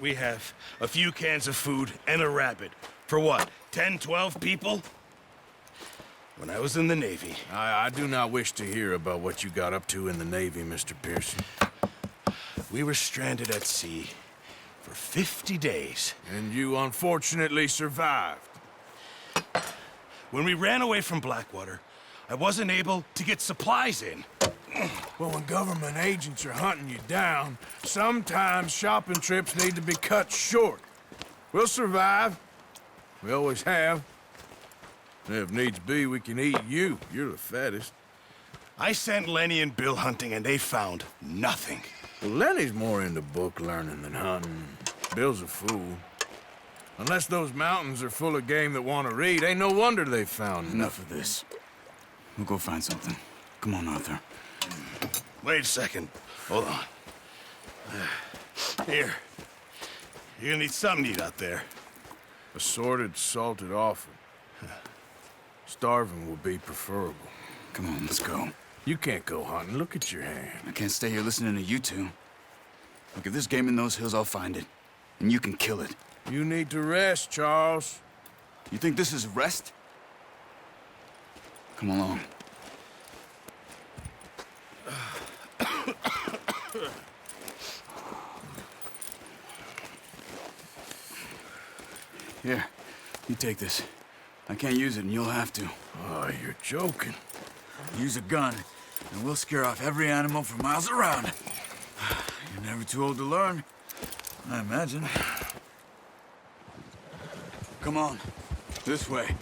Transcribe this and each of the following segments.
we have a few cans of food and a rabbit. For what, 10, 12 people? When I was in the Navy... I do not wish to hear about what you got up to in the Navy, Mr. Pearson. We were stranded at sea for 50 days. And you unfortunately survived. When we ran away from Blackwater, I wasn't able to get supplies in. Well, when government agents are hunting you down, sometimes shopping trips need to be cut short. We'll survive. We always have. And if needs be, we can eat you. You're the fattest. I sent Lenny and Bill hunting, and they found nothing. Well, Lenny's more into book learning than hunting. Bill's a fool. Unless those mountains are full of game that want to read, ain't no wonder they found Enough of this. We'll go find something. Come on, Arthur. Wait a second. Hold on. Here. You're gonna need something to eat out there. Assorted, salted offal. Starving will be preferable. Come on, let's go. You can't go hunting. Look at your hand. I can't stay here listening to you two. Look, if there's game in those hills, I'll find it. And you can kill it. You need to rest, Charles. You think this is rest? Come along. Here, you take this. I can't use it, and you'll have to. Oh, you're joking. Use a gun, and we'll scare off every animal for miles around. You're never too old to learn, I imagine. Come on, this way.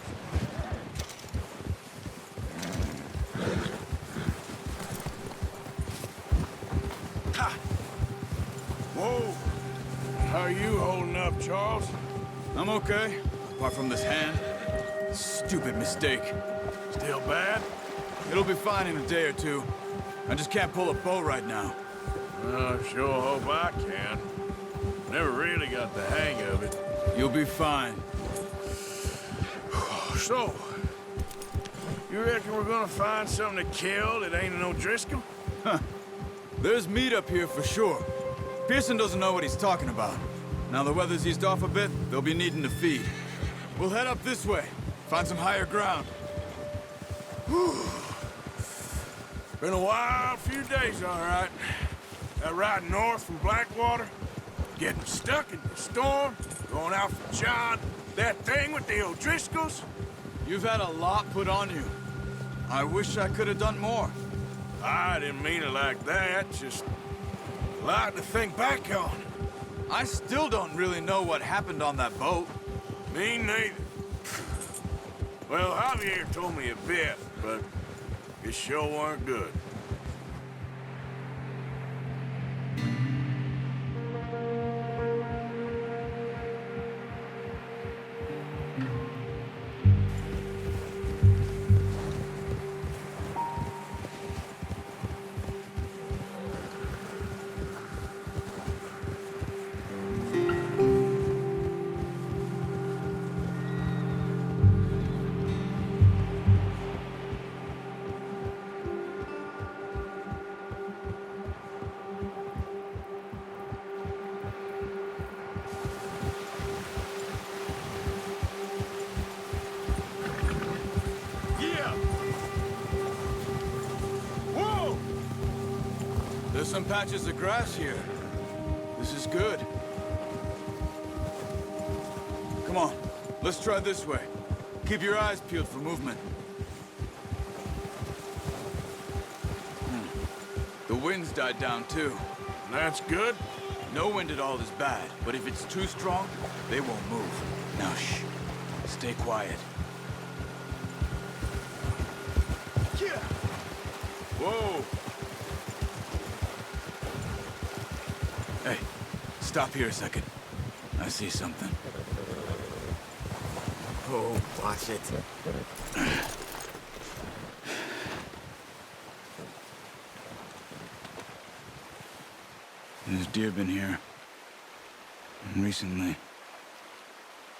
Ha! Whoa! How are you holding up, Charles? I'm okay, apart from this hand. Stupid mistake. Still bad? It'll be fine in a day or two. I just can't pull a bow right now. I sure hope I can. Never really got the hang of it. You'll be fine. So, you reckon we're gonna find something to kill that ain't no Driscoll? There's meat up here for sure. Pearson doesn't know what he's talking about. Now the weather's eased off a bit, they'll be needing to feed. We'll head up this way, find some higher ground. Been a wild few days, all right. That ride north from Blackwater, getting stuck in the storm, going out for John, that thing with the O'Driscolls. You've had a lot put on you. I wish I could have done more. I didn't mean it like that, just a lot to think back on. I still don't really know what happened on that boat. Me neither. Well, Javier told me a bit, but it sure weren't good. There's some patches of grass here. This is good. Come on, let's try this way. Keep your eyes peeled for movement. The wind's died down too. That's good. No wind at all is bad, but if it's too strong, they won't move. Now shh, stay quiet. Yeah. Whoa. Hey, stop here a second. I see something. Oh, watch it. There's deer been here. Recently.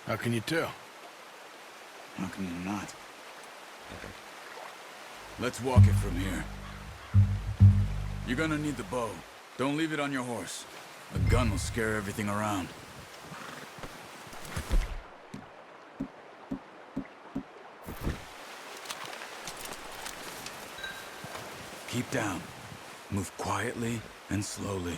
How can you tell? How can you not? Let's walk it from here. You're gonna need the bow. Don't leave it on your horse. A gun will scare everything around. keep down. Move quietly and slowly.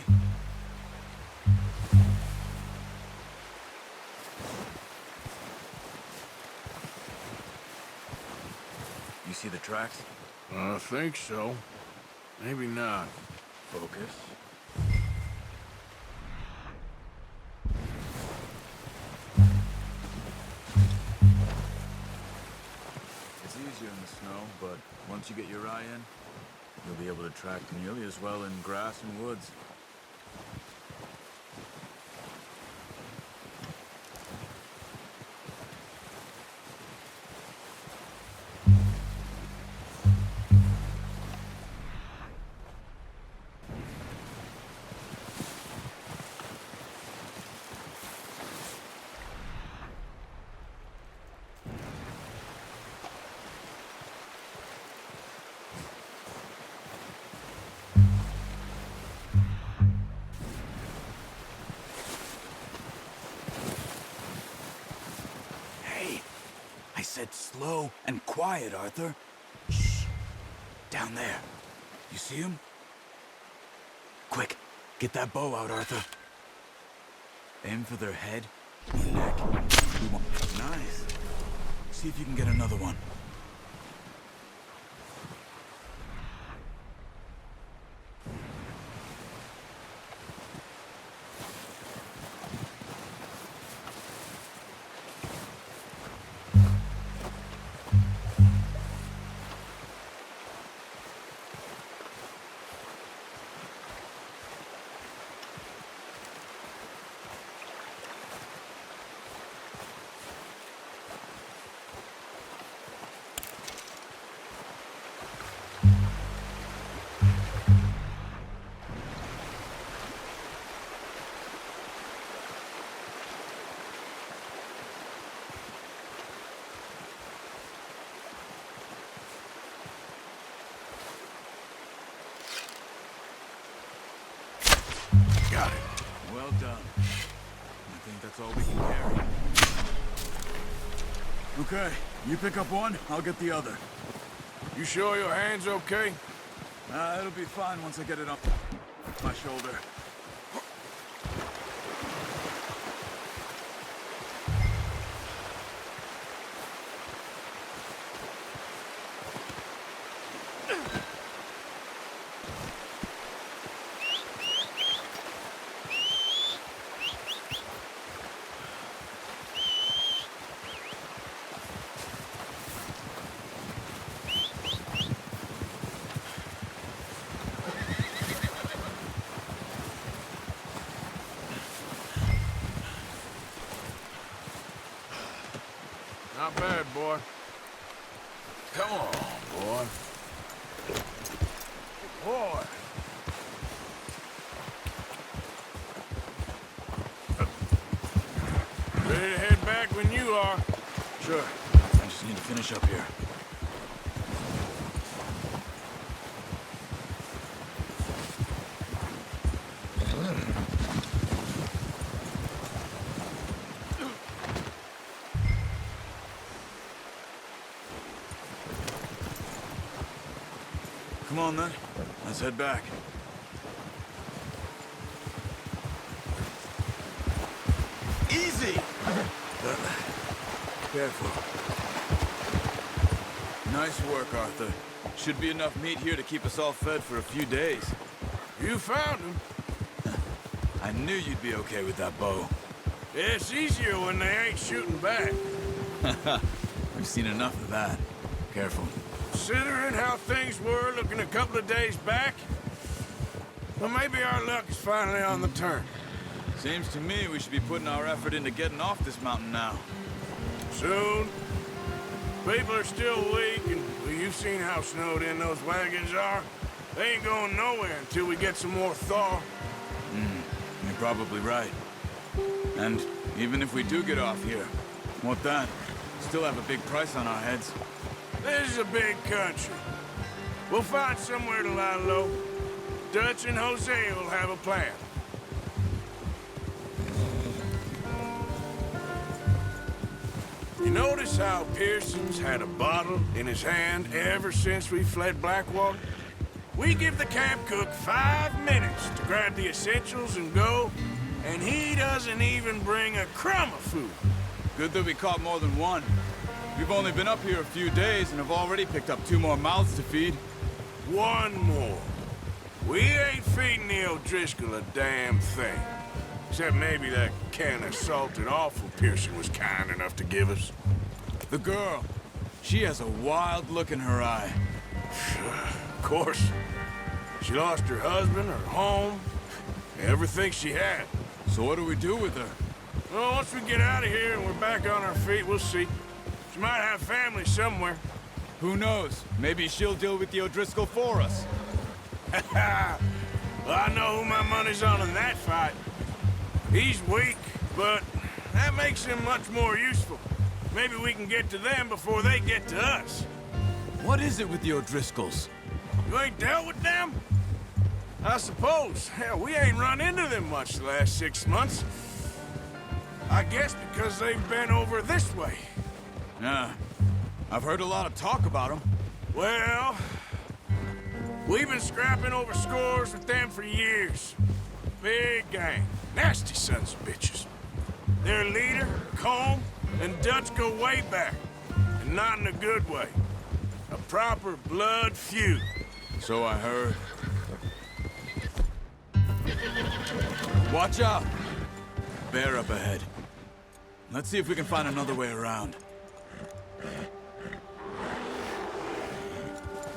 You see the tracks? I think so. Maybe not. Focus. It's easier in the snow, but once you get your eye in, you'll be able to track nearly as well in grass and woods. I said slow and quiet, Arthur. Shh. Down there. You see him? Quick, get that bow out, Arthur. Aim for their head or neck. Nice. See if you can get another one. Got it. Well done. I think that's all we can carry. Okay, you pick up one, I'll get the other. You sure your hand's okay? It'll be fine once I get it up my shoulder. Not bad, boy. Come on, boy. Boy. Ready to head back when you are. Sure. I just need to finish up here. Come on, then. Let's head back. Easy! Careful. Nice work, Arthur. Should be enough meat here to keep us all fed for a few days. You found him. I knew you'd be okay with that bow. It's easier when they ain't shooting back. We've seen enough of that. Careful. Considering how things were looking a couple of days back, well, maybe our luck is finally on the turn. Seems to me we should be putting our effort into getting off this mountain now. Soon. People are still weak, and well, you've seen how snowed in those wagons are. They ain't going nowhere until we get some more thaw. You're probably right. And even if we do get off here, what then? Still have a big price on our heads. This is a big country. We'll find somewhere to lie low. Dutch and Jose will have a plan. You notice how Pearson's had a bottle in his hand ever since we fled Blackwater? We give the camp cook 5 minutes to grab the essentials and go, and he doesn't even bring a crumb of food. Good that we caught more than one. We've only been up here a few days and have already picked up 2 more mouths to feed. One more. We ain't feeding the O'Driscoll a damn thing. Except maybe that can of salted offal Pearson was kind enough to give us. The girl, she has a wild look in her eye. Of course. She lost her husband, her home, everything she had. So what do we do with her? Well, once we get out of here and we're back on our feet, we'll see. She might have family somewhere. Who knows? Maybe she'll deal with the O'Driscoll for us. Well, I know who my money's on in that fight. He's weak, but that makes him much more useful. Maybe we can get to them before they get to us. What is it with the O'Driscolls? You ain't dealt with them? I suppose. Hell, we ain't run into them much the last 6 months. I guess because they've been over this way. Yeah, I've heard a lot of talk about them. Well, we've been scrapping over scores with them for years. Big gang. Nasty sons of bitches. Their leader, Combe, and Dutch go way back. And not in a good way. A proper blood feud. So I heard. Watch out! Bear up ahead. Let's see if we can find another way around.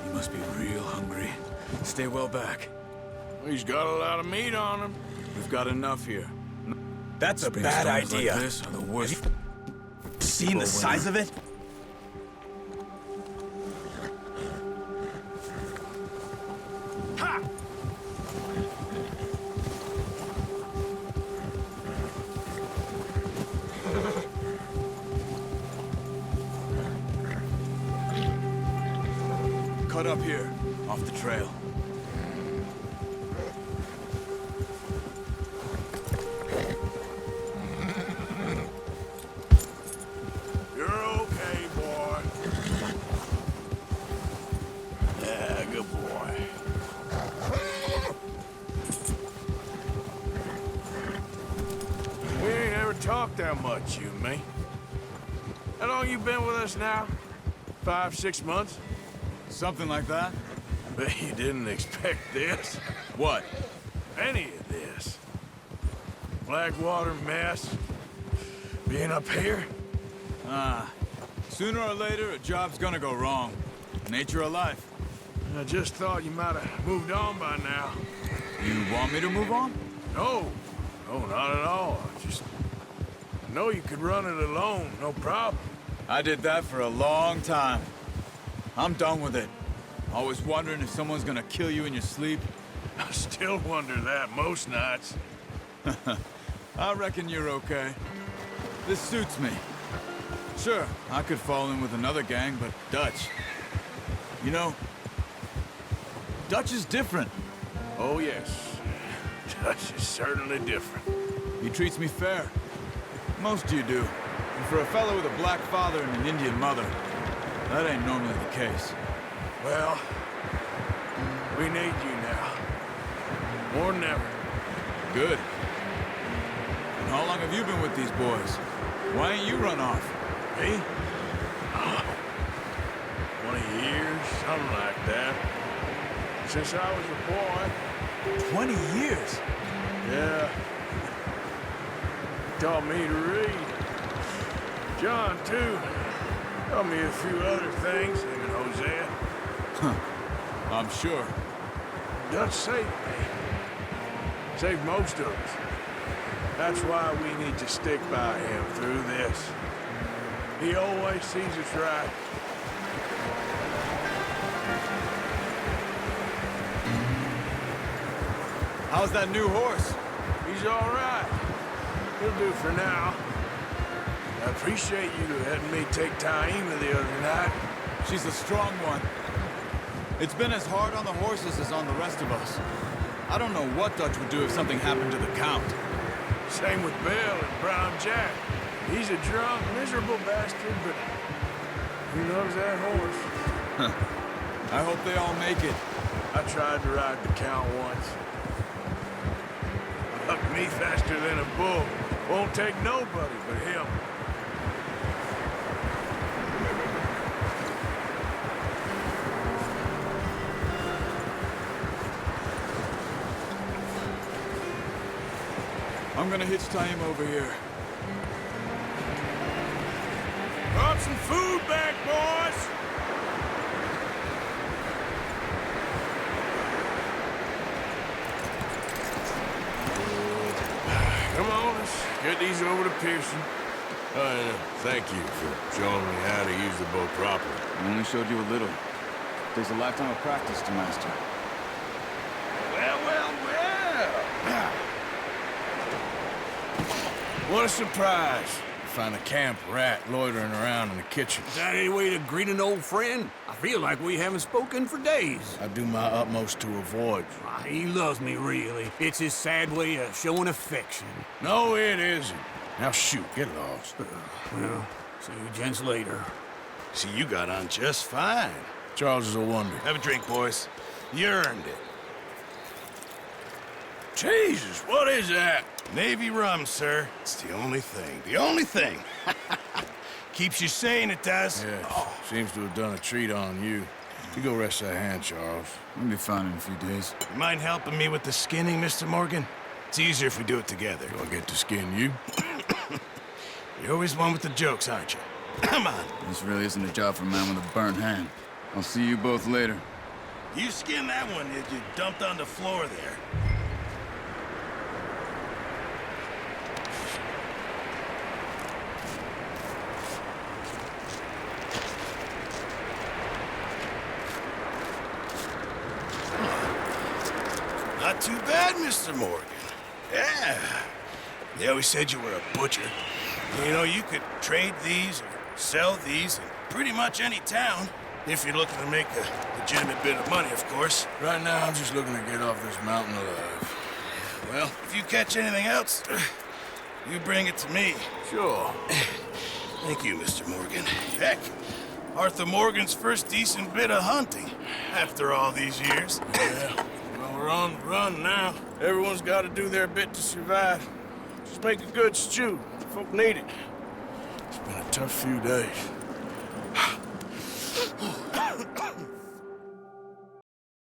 He must be real hungry. Stay well back. He's got a lot of meat on him. We've got enough here. That's a Big bad stones idea. Like this are the worst. Seen the size of it? Ha! Cut up here, off the trail. You're okay, boy. Yeah, good boy. We ain't ever talked that much, you and me. How long you been with us now? 5, 6 months? Something like that? Bet you didn't expect this. What? Any of this. Blackwater mess. Being up here? Sooner or later, a job's gonna go wrong. Nature of life. I just thought you might have moved on by now. You want me to move on? No. No, not at all. I know you could run it alone, no problem. I did that for a long time. I'm done with it. Always wondering if someone's gonna kill you in your sleep. I still wonder that most nights. I reckon you're okay. This suits me. Sure, I could fall in with another gang, but Dutch... You know, Dutch is different. Oh, yes. Dutch is certainly different. He treats me fair. Most of you do. And for a fellow with a black father and an Indian mother, that ain't normally the case. Well, we need you now. More than ever. Good. And how long have you been with these boys? Why ain't you run off? Me? 20 years, something like that. Since I was a boy. 20 years? Yeah. Taught me to read. John, too. Taught me a few other things, him and Hosea. I'm sure. Dutch saved me. Saved most of us. That's why we need to stick by him through this. He always sees us right. How's that new horse? He's all right. He'll do for now. I appreciate you letting me take Taima the other night. She's a strong one. It's been as hard on the horses as on the rest of us. I don't know what Dutch would do if something happened to the Count. Same with Bill and Brown Jack. He's a drunk, miserable bastard, but he loves that horse. I hope they all make it. I tried to ride the count once. Hucked me faster than a bull. Won't take nobody but him. I'm gonna hitch tie him over here. Brought some food back, boys! Come on, let's get these over to Pearson. Thank you for showing me how to use the boat properly. I only showed you a little. Takes a lifetime of practice to master. Well, well, well! What a surprise. Find a camp rat loitering around in the kitchen. Is that any way to greet an old friend? I feel like we haven't spoken for days. I do my utmost to avoid you. He loves me, really. It's his sad way of showing affection. No, it isn't. Now shoot, get lost. Well, see you gents later. See, you got on just fine. Charles is a wonder. Have a drink, boys. You earned it. Jesus, what is that? Navy rum, sir. It's the only thing. The only thing. Keeps you sane, it does. Yes, seems to have done a treat on you. You go rest that hand, Charles. We'll be fine in a few days. You mind helping me with the skinning, Mr. Morgan? It's easier if we do it together. Do I get to skin you? You're always one with the jokes, aren't you? Come on. This really isn't a job for a man with a burnt hand. I'll see you both later. You skinned that one that you dumped on the floor there. Not too bad, Mr. Morgan. Yeah. They always said you were a butcher. You know, you could trade these or sell these in pretty much any town, if you're looking to make a legitimate bit of money, of course. Right now, I'm just looking to get off this mountain alive. Well, if you catch anything else, you bring it to me. Sure. Thank you, Mr. Morgan. Heck, Arthur Morgan's first decent bit of hunting after all these years. Yeah. Well, we're on the run now. Everyone's got to do their bit to survive. Just make a good stew. Folk need it. It's been a tough few days.